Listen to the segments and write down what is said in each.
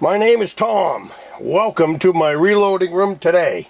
My name is Tom. Welcome to my reloading room today.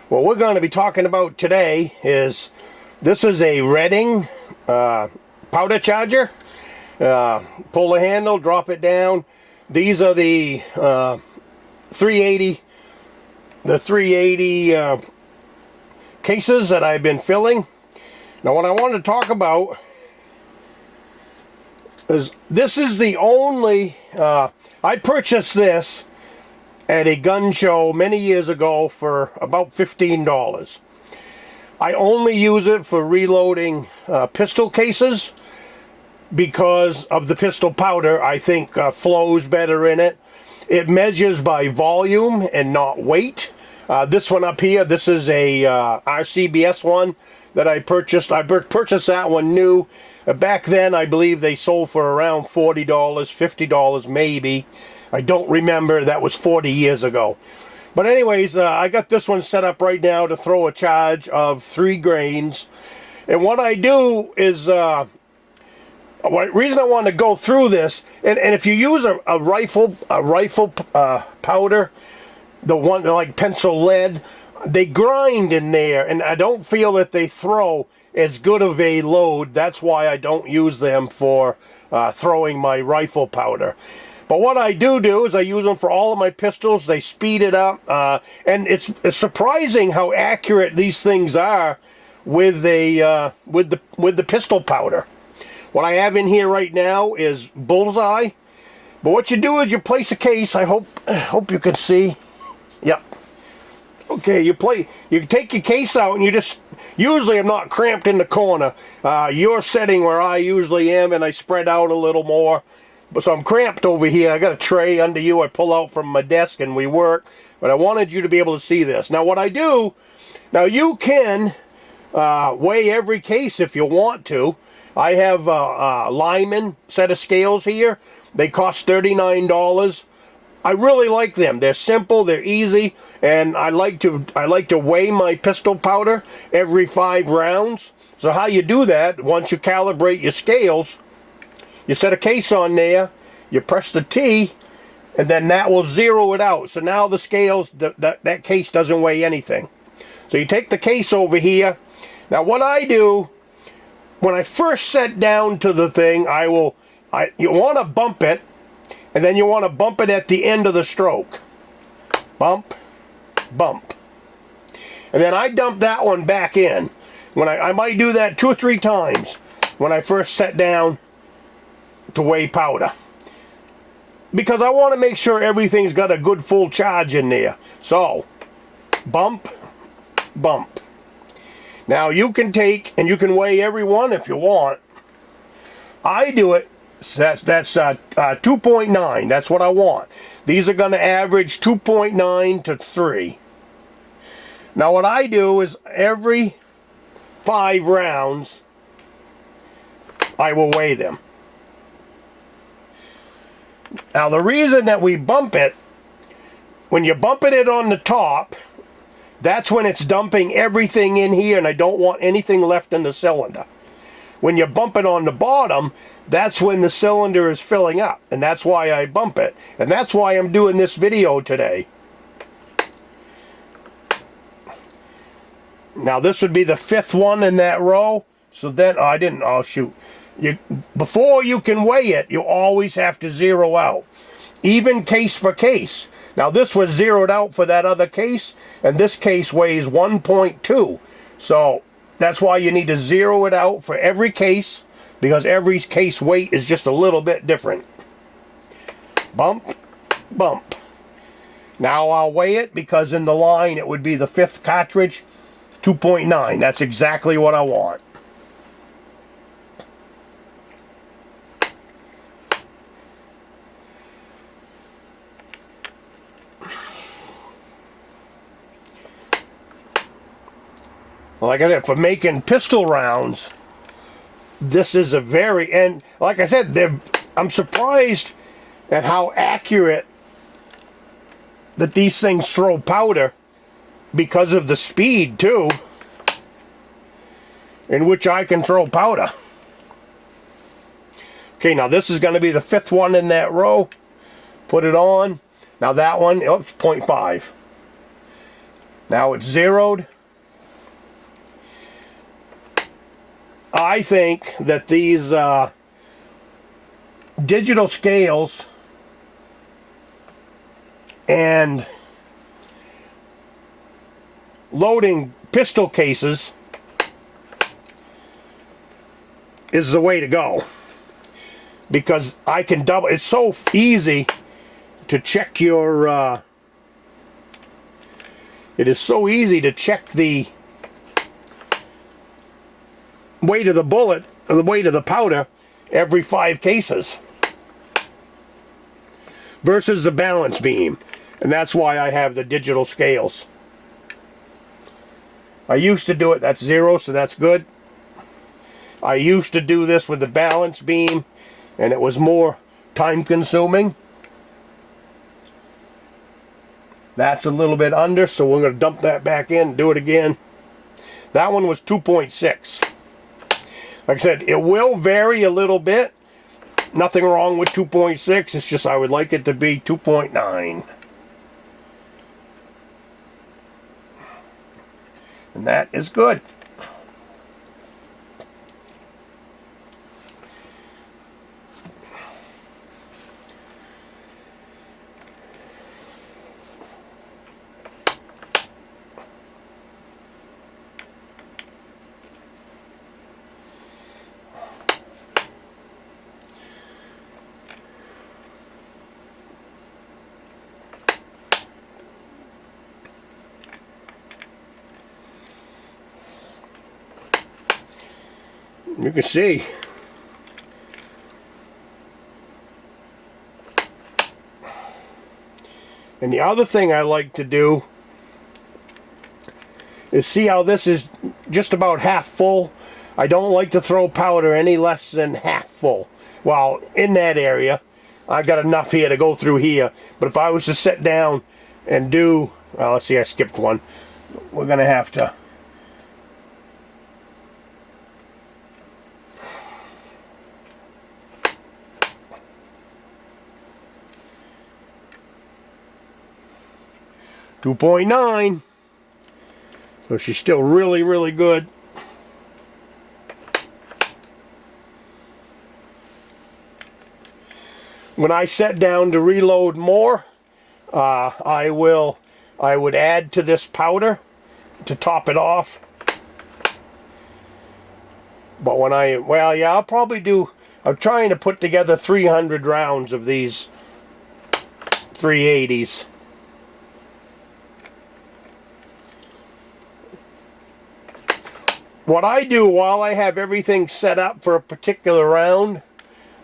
What we're going to be talking about today is, this is a Redding powder charger. Pull the handle, drop it down. These are the 380 cases that I've been filling. Now what I want to talk about is, this is the only I purchased this at a gun show many years ago for about $15. I only use it for reloading pistol cases because of the pistol powder. I think flows better in it. It measures by volume and not weight. This one up here, this is a RCBS one that I purchased. I purchased that one new. Back then, I believe they sold for around $40, $50 maybe. I don't remember. That was 40 years ago. But anyways, I got this one set up right now to throw a charge of 3 grains. And what I do is, the reason I want to go through this, and if you use a rifle powder, the one like pencil lead, they grind in there, and I don't feel that they throw as good of a load. That's why I don't use them for throwing my rifle powder. But what I do is I use them for all of my pistols. They speed it up, and it's surprising how accurate these things are with the pistol powder. What I have in here right now is bullseye. But what you do is you place a case. I hope you can see. Yep. Okay, you take your case out, and you just, usually I'm not cramped in the corner. You're sitting where I usually am, and I spread out a little more. But so I'm cramped over here. I got a tray under you I pull out from my desk and we work. But I wanted you to be able to see this. Now what I do, now you can weigh every case if you want to. I have a Lyman set of scales here. They cost $39. I really like them. They're simple, they're easy, and I like to weigh my pistol powder every 5 rounds. So how you do that, once you calibrate your scales, you set a case on there, you press the T, and then that will zero it out. So now the scales, that case doesn't weigh anything. So you take the case over here. Now what I do, when I first set down to the thing, you want to bump it, and then you want to bump it at the end of the stroke. Bump, bump. And then I dump that one back in. When I might do that 2 or 3 times when I first set down to weigh powder. Because I want to make sure everything's got a good full charge in there. So, bump, bump. Now you can take, and you can weigh every one if you want. I do it. That's 2.9. That's what I want. These are going to average 2.9 to 3. Now what I do is every 5 rounds I will weigh them. Now the reason that we bump it, when you're bumping it on the top, that's when it's dumping everything in here, and I don't want anything left in the cylinder. When you bump it on the bottom, that's when the cylinder is filling up, and that's why I bump it. And that's why I'm doing this video today. Now this would be the 5th one in that row. So then, oh shoot. Before you can weigh it, you always have to zero out. Even case for case. Now this was zeroed out for that other case, and this case weighs 1.2. So that's why you need to zero it out for every case, because every case weight is just a little bit different. Bump, bump. Now I'll weigh it, because in the line it would be the 5th cartridge, 2.9. That's exactly what I want. Like I said, for making pistol rounds, this is a very, and like I said, I'm surprised at how accurate that these things throw powder, because of the speed too in which I can throw powder. Okay, now this is going to be the 5th one in that row. Put it on. Now that one, oops, 0.5. Now it's zeroed. I think that these digital scales and loading pistol cases is the way to go, because I can double. It's so easy to check your it is so easy to check the weight of the bullet or the weight of the powder every 5 cases versus the balance beam. And that's why I have the digital scales. I used to do it, that's 0, so that's good. I used to do this with the balance beam, and it was more time consuming. That's a little bit under, so we're going to dump that back in and do it again. That one was 2.6. Like I said, it will vary a little bit. Nothing wrong with 2.6, it's just I would like it to be 2.9. And that is good. You can see and the other thing I like to do is see how this is just about half full. I don't like to throw powder any less than half full. Well, in that area I got enough here to go through here, but if I was to sit down and do, well, let's see, I skipped one. We're gonna have to .9, so she's still really, really good. When I set down to reload more, I would add to this powder to top it off. But when well, yeah, I'll probably do, I'm trying to put together 300 rounds of these 380s. What I do while I have everything set up for a particular round,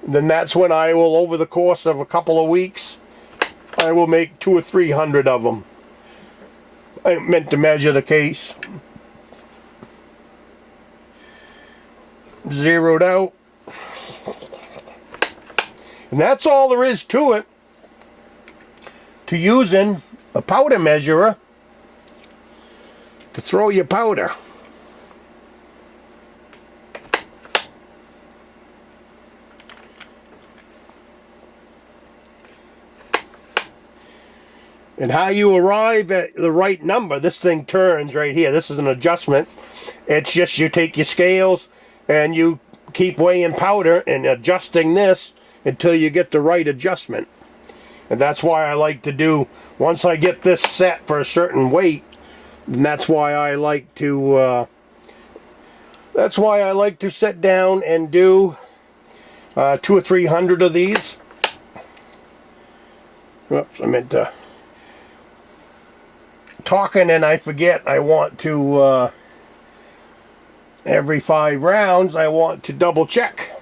then that's when I will, over the course of a couple of weeks, I will make 200 or 300 of them. I meant to measure the case. Zeroed out. And that's all there is to it, to using a powder measurer to throw your powder. And how you arrive at the right number, this thing turns right here. This is an adjustment. It's just you take your scales and you keep weighing powder and adjusting this until you get the right adjustment. And that's why I like to do, once I get this set for a certain weight, and that's why I like to sit down and do 200 or 300 of these. Oops, I meant to talking and I forget. I want to every 5 rounds I want to double check.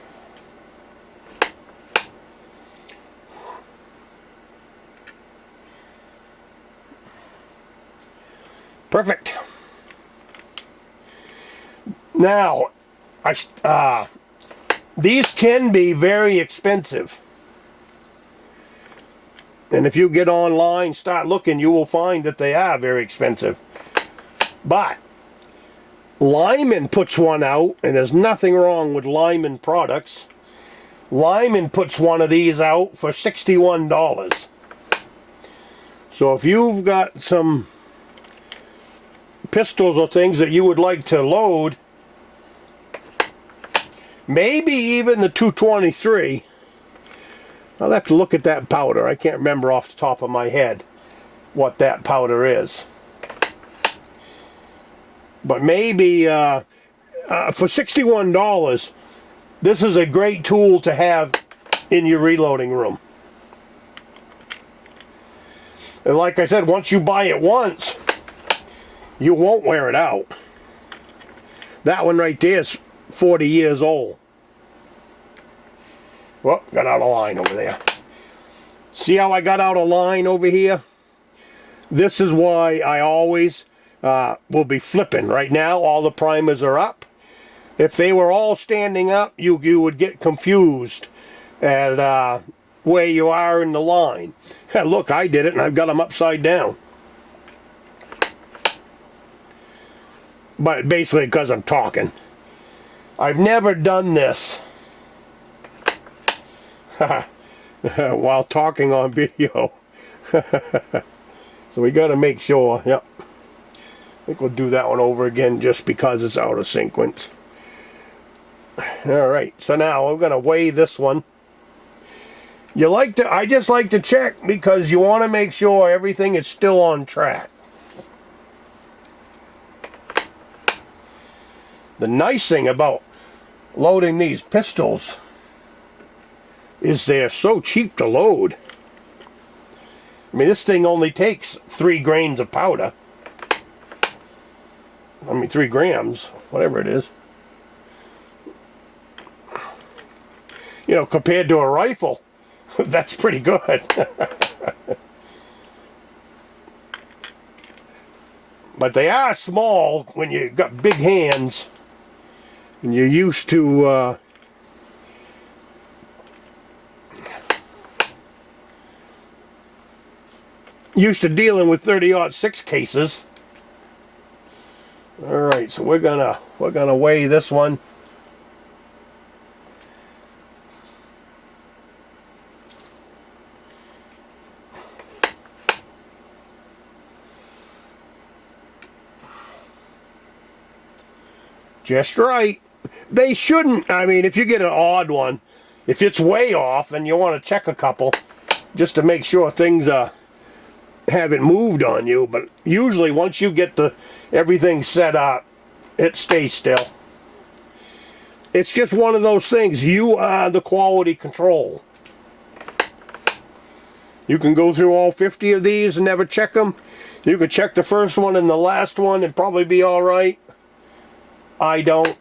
Perfect. Now these can be very expensive. And if you get online, start looking, you will find that they are very expensive. But Lyman puts one out, and there's nothing wrong with Lyman products. Lyman puts one of these out for $61. So if you've got some pistols or things that you would like to load, maybe even the 223, I'll have to look at that powder. I can't remember off the top of my head what that powder is. But maybe for $61, this is a great tool to have in your reloading room. And like I said, once you buy it once, you won't wear it out. That one right there is 40 years old. Well, got out of line over there. See how I got out of line over here? This is why I always will be flipping. Right now, all the primers are up. If they were all standing up, you would get confused at where you are in the line. Look, I did it, and I've got them upside down. But basically because I'm talking. I've never done this while talking on video. So we got to make sure. Yep. I think we'll do that one over again just because it's out of sequence. Alright, so now we're going to weigh this one. I just like to check because you want to make sure everything is still on track. The nice thing about loading these pistols is they're so cheap to load. I mean, this thing only takes 3 grains of powder. I mean, 3 grams, whatever it is. You know, compared to a rifle, that's pretty good. But they are small when you've got big hands and you're used to dealing with 30-06 cases. All right, so we're gonna weigh this one. Just right. They shouldn't. I mean, if you get an odd one, if it's way off, and you want to check a couple just to make sure things haven't moved on you. But usually, once you get everything set up, it stays still. It's just one of those things. You are the quality control. You can go through all 50 of these and never check them. You could check the first one and the last one and probably be all right. I don't.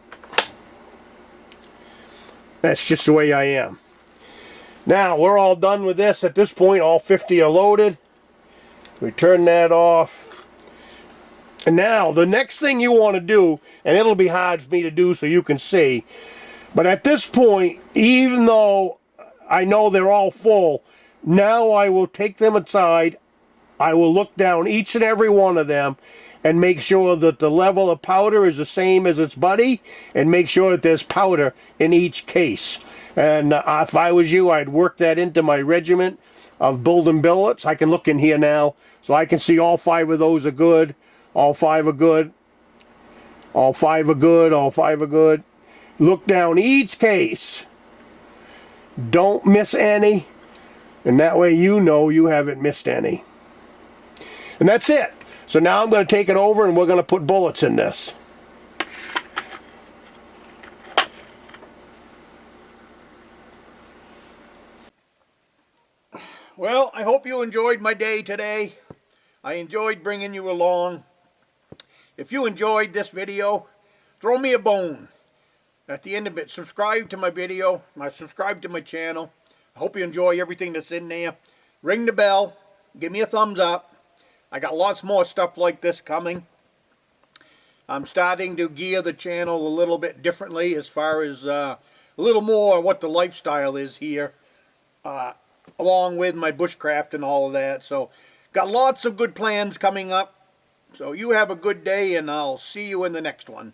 That's just the way I am. Now, we're all done with this. At this point, all 50 are loaded. We turn that off. And now, the next thing you want to do, and it'll be hard for me to do so you can see, but at this point, even though I know they're all full, now I will take them aside. I will look down each and every one of them and make sure that the level of powder is the same as its buddy, and make sure that there's powder in each case. And if I was you, I'd work that into my regiment of building billets. I can look in here now, so I can see all 5 of those are good, all 5 are good, all 5 are good, all 5 are good. Look down each case. Don't miss any, and that way you know you haven't missed any. And that's it. So now I'm going to take it over and we're going to put bullets in this. Well, I hope you enjoyed my day today. I enjoyed bringing you along. If you enjoyed this video, throw me a bone. At the end of it, subscribe to my video, subscribe to my channel. I hope you enjoy everything that's in there. Ring the bell, give me a thumbs up. I got lots more stuff like this coming. I'm starting to gear the channel a little bit differently as far as a little more what the lifestyle is here, along with my bushcraft and all of that. So, got lots of good plans coming up. So, you have a good day, and I'll see you in the next one.